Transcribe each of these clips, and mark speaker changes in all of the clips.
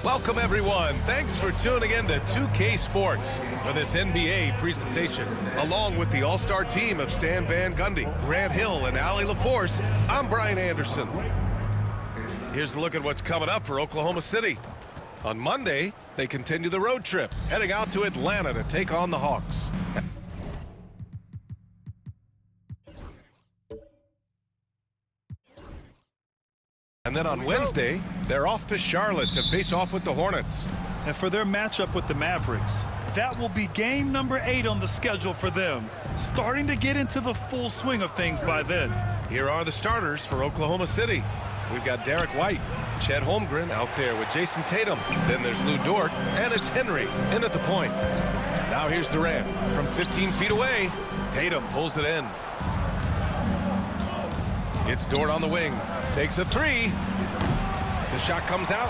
Speaker 1: Welcome, everyone. Thanks for tuning in to 2K Sports for this NBA presentation. Along with the all-star team of Stan Van Gundy, Grant Hill, and Allie LaForce, I'm Brian Anderson. Here's a look at what's coming up for Oklahoma City. On Monday, they continue the road trip, heading out to Atlanta to take on the Hawks. And then on Wednesday, they're off to Charlotte to face off with the Hornets.
Speaker 2: And for their matchup with the Mavericks, that will be game number 8 on the schedule for them, starting to get into the full swing of things by then.
Speaker 1: Here are the starters for Oklahoma City. We've got Derek White, Chet Holmgren out there with Jason Tatum. Then there's Lou Dort, and it's Henry in at the point. Now here's Durant from 15 feet away. Tatum pulls it in. It's Dort on the wing. Takes a three. The shot comes out.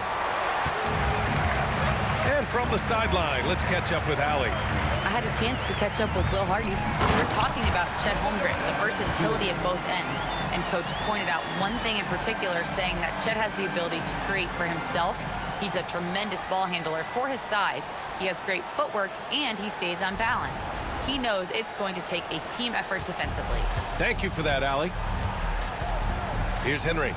Speaker 1: And from the sideline, let's catch up with Allie.
Speaker 3: I had a chance to catch up with Will Hardy. We were talking about Chet Holmgren, the versatility at both ends. And Coach pointed out one thing in particular, saying that Chet has the ability to create for himself. He's a tremendous ball handler for his size. He has great footwork, and he stays on balance. He knows it's going to take a team effort defensively.
Speaker 1: Thank you for that, Allie. Here's Henry.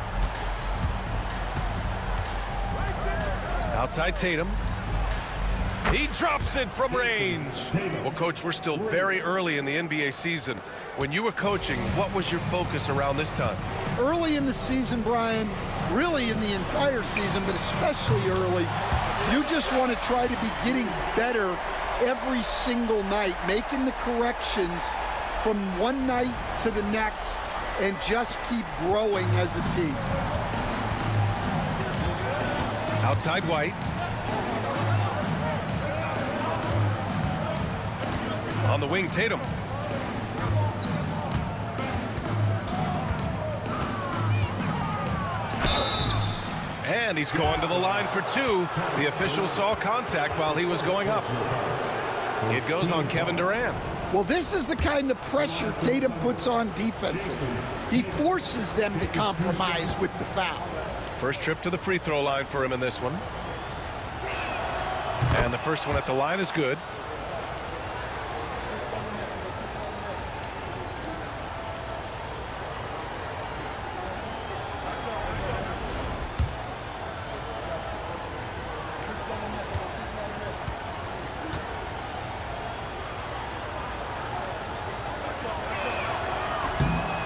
Speaker 1: Outside Tatum. He drops it from range. Well, Coach, we're still very early in the NBA season. When you were coaching, what was your focus around this time?
Speaker 4: Early in the season, Brian, really in the entire season, but especially early, you just want to try to be getting better every single night, making the corrections from one night to the next, and just keep growing as a team.
Speaker 1: Outside White. On the wing, Tatum. And he's going to the line for two. The official saw contact while he was going up. It goes on Kevin Durant.
Speaker 4: Well, this is the kind of pressure Tatum puts on defenses. He forces them to compromise with the foul.
Speaker 1: First trip to the free throw line for him in this one. And the first one at the line is good.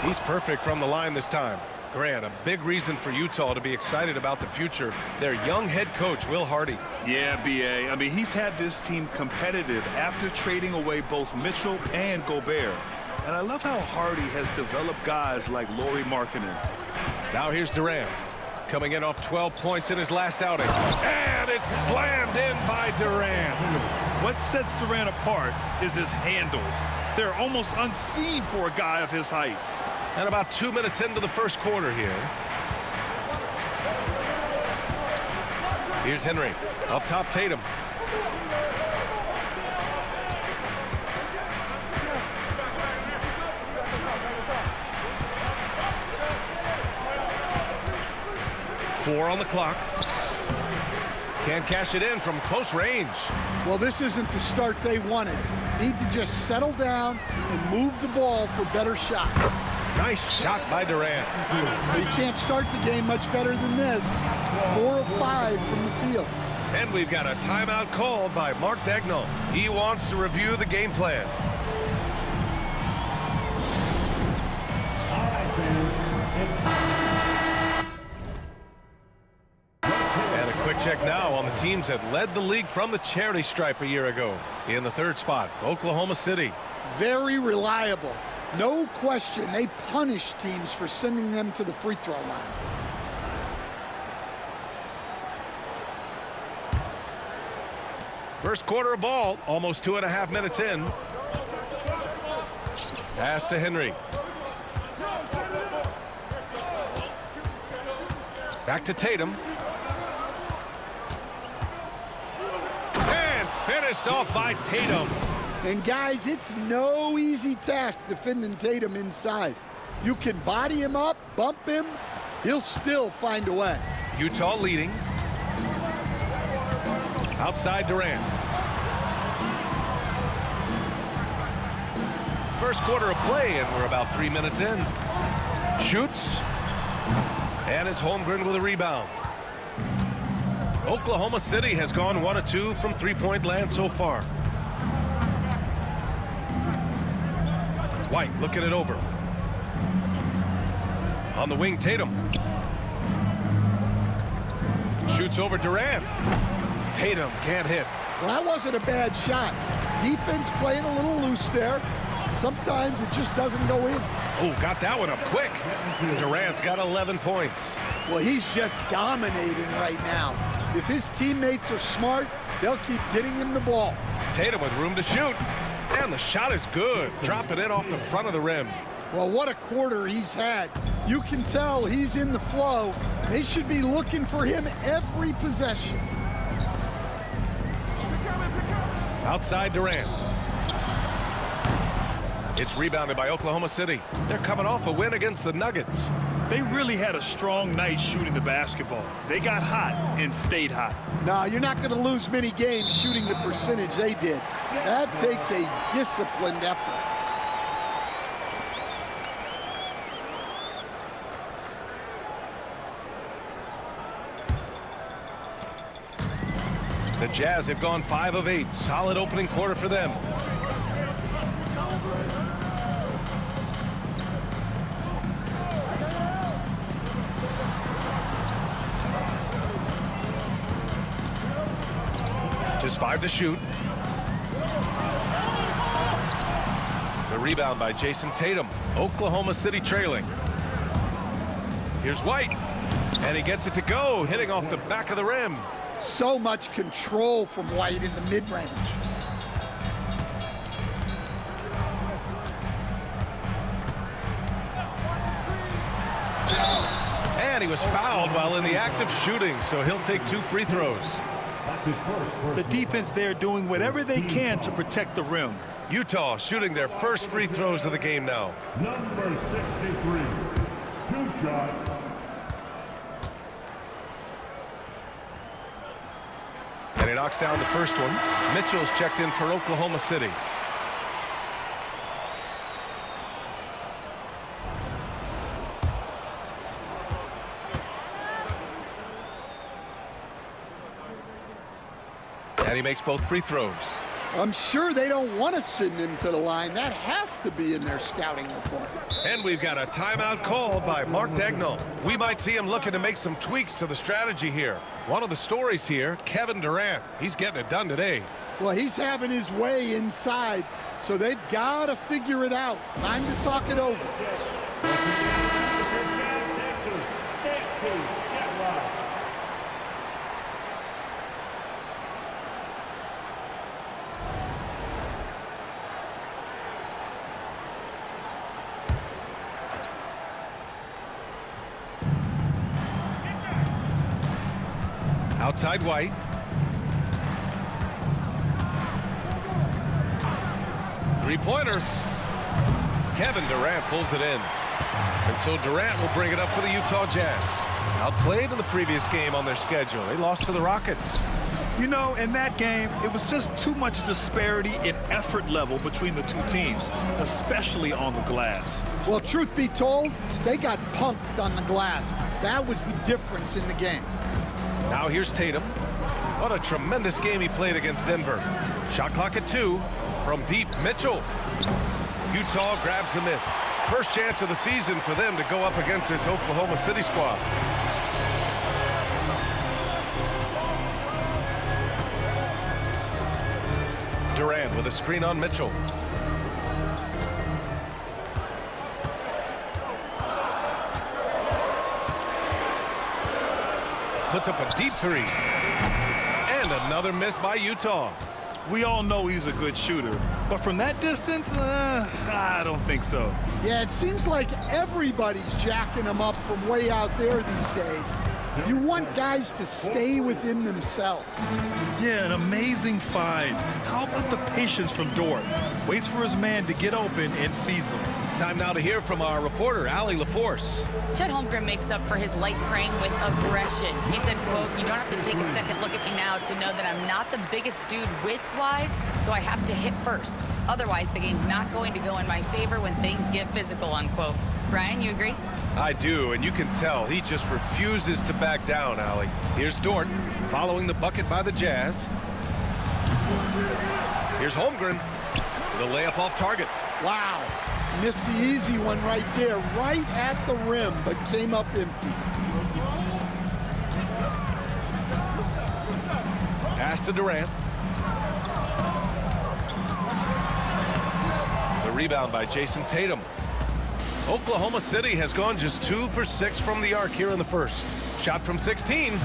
Speaker 1: He's perfect from the line this time. Grant, a big reason for Utah to be excited about the future. Their young head coach, Will Hardy.
Speaker 2: Yeah, B.A. I mean, he's had this team competitive after trading away both Mitchell and Gobert. And I love how Hardy has developed guys like Lauri Markkanen.
Speaker 1: Now here's Durant, coming in off 12 points in his last outing. And it's slammed in by Durant.
Speaker 2: What sets Durant apart is his handles. They're almost unseen for a guy of his height.
Speaker 1: And about 2 minutes into the first quarter here. Here's Henry. Up top, Tatum. Four on the clock. Can't cash it in from close range.
Speaker 4: Well, this isn't the start they wanted. Need to just settle down and move the ball for better shots.
Speaker 1: Nice shot by Durant.
Speaker 4: But you can't start the game much better than this. 4 of 5 from the field.
Speaker 1: And we've got a timeout called by Mark Daigneault. He wants to review the game plan. And a quick check now on the teams that led the league from the charity stripe a year ago. In the third spot, Oklahoma City.
Speaker 4: Very reliable. No question, they punish teams for sending them to the free throw line.
Speaker 1: First quarter of ball, almost 2.5 minutes in. Pass to Henry. Back to Tatum. And finished off by Tatum.
Speaker 4: And guys, it's no easy task defending Tatum inside. You can body him up, bump him, he'll still find a way.
Speaker 1: Utah leading. Outside Durant. First quarter of play, and we're about 3 minutes in. Shoots. And it's Holmgren with a rebound. Oklahoma City has gone 1 of 2 from three-point land so far. White looking it over. On the wing, Tatum. Shoots over Durant. Tatum can't hit.
Speaker 4: Well, that wasn't a bad shot. Defense playing a little loose there. Sometimes it just doesn't go in.
Speaker 1: Oh, got that one up quick. Durant's got 11 points.
Speaker 4: Well, he's just dominating right now. If his teammates are smart, they'll keep getting him the ball.
Speaker 1: Tatum with room to shoot. And the shot is good. Dropping it off the front of the rim.
Speaker 4: Well, what a quarter he's had. You can tell he's in the flow. They should be looking for him every possession.
Speaker 1: Outside Durant. It's rebounded by Oklahoma City. They're coming off a win against the Nuggets.
Speaker 2: They really had a strong night shooting the basketball. They got hot and stayed hot.
Speaker 4: No, you're not going to lose many games shooting the percentage they did. That takes a disciplined effort.
Speaker 1: The Jazz have gone 5 of 8. Solid opening quarter for them. Just 5 to shoot. The rebound by Jason Tatum. Oklahoma City trailing. Here's White. And he gets it to go, hitting off the back of the rim.
Speaker 4: So much control from White in the mid-range.
Speaker 1: And he was fouled while in the act of shooting, so he'll take 2 free throws.
Speaker 2: The defense there doing whatever they can to protect the rim.
Speaker 1: Utah shooting their first free throws of the game now.
Speaker 5: Number 63, 2 shots.
Speaker 1: And he knocks down the first one. Mitchell's checked in for Oklahoma City. And he makes both free throws.
Speaker 4: I'm sure they don't want to send him to the line. That has to be in their scouting report.
Speaker 1: And we've got a timeout called by Mark Daigneault. We might see him looking to make some tweaks to the strategy here. One of the stories here, Kevin Durant. He's getting it done today.
Speaker 4: Well, he's having his way inside, so they've got to figure it out. Time to talk it over.
Speaker 1: Outside White. Three-pointer. Kevin Durant pulls it in. And so Durant will bring it up for the Utah Jazz. Outplayed in the previous game on their schedule. They lost to the Rockets.
Speaker 2: You know, in that game, it was just too much disparity in effort level between the two teams, especially on the glass.
Speaker 4: Well, truth be told, they got punked on the glass. That was the difference in the game.
Speaker 1: Now here's Tatum. What a tremendous game he played against Denver. Shot clock at 2. From deep, Mitchell. Utah grabs the miss. First chance of the season for them to go up against this Oklahoma City squad. Durant with a screen on Mitchell. Puts up a deep 3. And another miss by Utah.
Speaker 2: We all know he's a good shooter, but from that distance, I don't think so.
Speaker 4: Yeah, it seems like everybody's jacking him up from way out there these days. You want guys to stay within themselves.
Speaker 2: Yeah, an amazing find. How about the patience from Dort? Waits for his man to get open and feeds him.
Speaker 1: Time now to hear from our reporter, Allie LaForce.
Speaker 3: Chet Holmgren makes up for his light frame with aggression. He said, quote, "You don't have to take a second look at me now to know that I'm not the biggest dude width-wise, so I have to hit first. Otherwise, the game's not going to go in my favor when things get physical," unquote. Brian, you agree?
Speaker 1: I do, and you can tell he just refuses to back down, Allie. Here's Dort, following the bucket by the Jazz. Here's Holmgren, the layup off target.
Speaker 4: Wow. Missed the easy one right there, right at the rim, but came up empty.
Speaker 1: Pass to Durant. The rebound by Jason Tatum. Oklahoma City has gone just 2 for 6 from the arc here in the first. Shot from 16.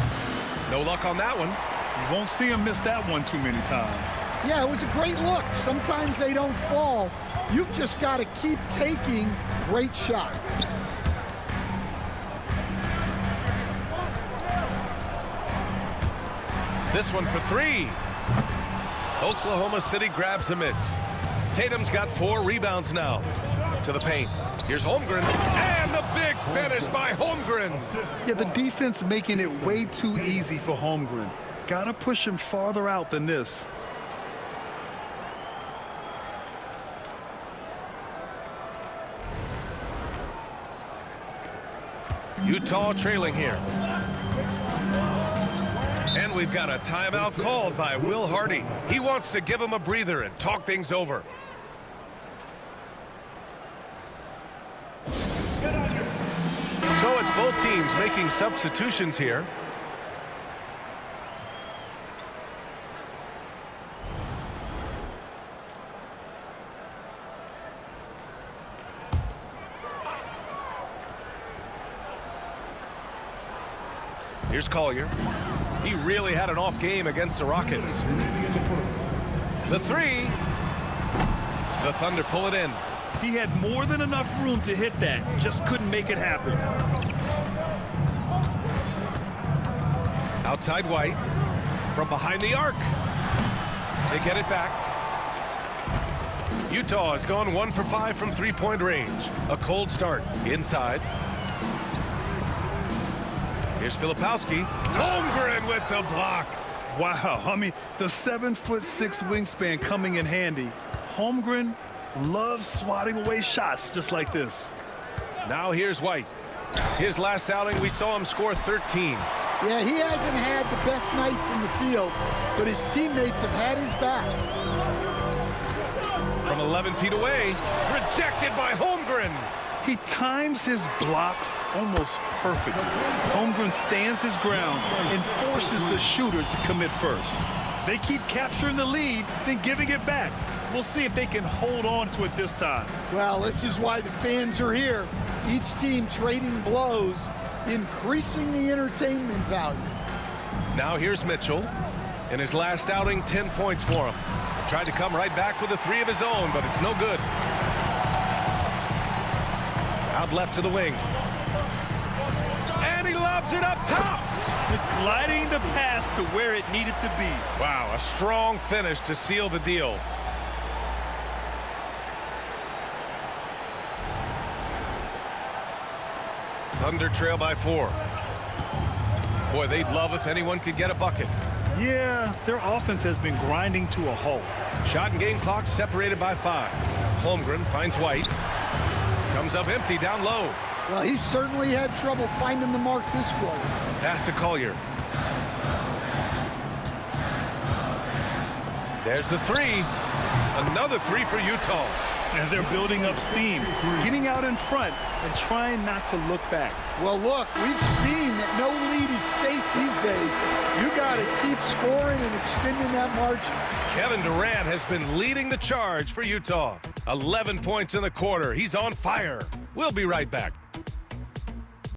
Speaker 1: No luck on that one.
Speaker 2: You won't see him miss that one too many times.
Speaker 4: Yeah, it was a great look. Sometimes they don't fall. You've just got to keep taking great shots.
Speaker 1: This one for 3. Oklahoma City grabs a miss. Tatum's got 4 rebounds now. To the paint. Here's Holmgren. And the big finish by Holmgren.
Speaker 2: Yeah, the defense making it way too easy for Holmgren. Gotta push him farther out than this.
Speaker 1: Utah trailing here. And we've got a timeout called by Will Hardy. He wants to give him a breather and talk things over. So it's both teams making substitutions here. Here's Collier. He really had an off game against the Rockets. The 3. The Thunder pull it in.
Speaker 2: He had more than enough room to hit that. Just couldn't make it happen.
Speaker 1: Outside White. From behind the arc. They get it back. Utah has gone 1 for 5 from three-point range. A cold start. Inside. Here's Filipowski. Holmgren with the block.
Speaker 2: Wow, I mean, the 7'6" wingspan coming in handy. Holmgren loves swatting away shots just like this.
Speaker 1: Now here's White. His last outing, we saw him score 13.
Speaker 4: Yeah, he hasn't had the best night from the field, but his teammates have had his back.
Speaker 1: From 11 feet away, rejected by Holmgren.
Speaker 2: He times his blocks almost perfectly. Holmgren stands his ground and forces the shooter to commit first. They keep capturing the lead, then giving it back. We'll see if they can hold on to it this time.
Speaker 4: Well, this is why the fans are here. Each team trading blows, increasing the entertainment value.
Speaker 1: Now here's Mitchell. In his last outing, 10 points for him. Tried to come right back with a 3 of his own, but it's no good. Out left to the wing. And he lobs it up top.
Speaker 2: Gliding the pass to where it needed to be.
Speaker 1: Wow, a strong finish to seal the deal. Thunder trail by 4. Boy, they'd love if anyone could get a bucket.
Speaker 2: Yeah, their offense has been grinding to a halt.
Speaker 1: Shot and game clock separated by 5. Holmgren finds White. Comes up empty down low.
Speaker 4: Well, he certainly had trouble finding the mark this quarter.
Speaker 1: Pass to Collier. There's the 3. Another 3 for Utah.
Speaker 2: And they're building up steam, getting out in front and trying not to look back.
Speaker 4: Well, look, we've seen that no lead is safe these days. You got to keep scoring and extending that margin.
Speaker 1: Kevin Durant has been leading the charge for Utah. 11 points in the quarter. He's on fire. We'll be right back.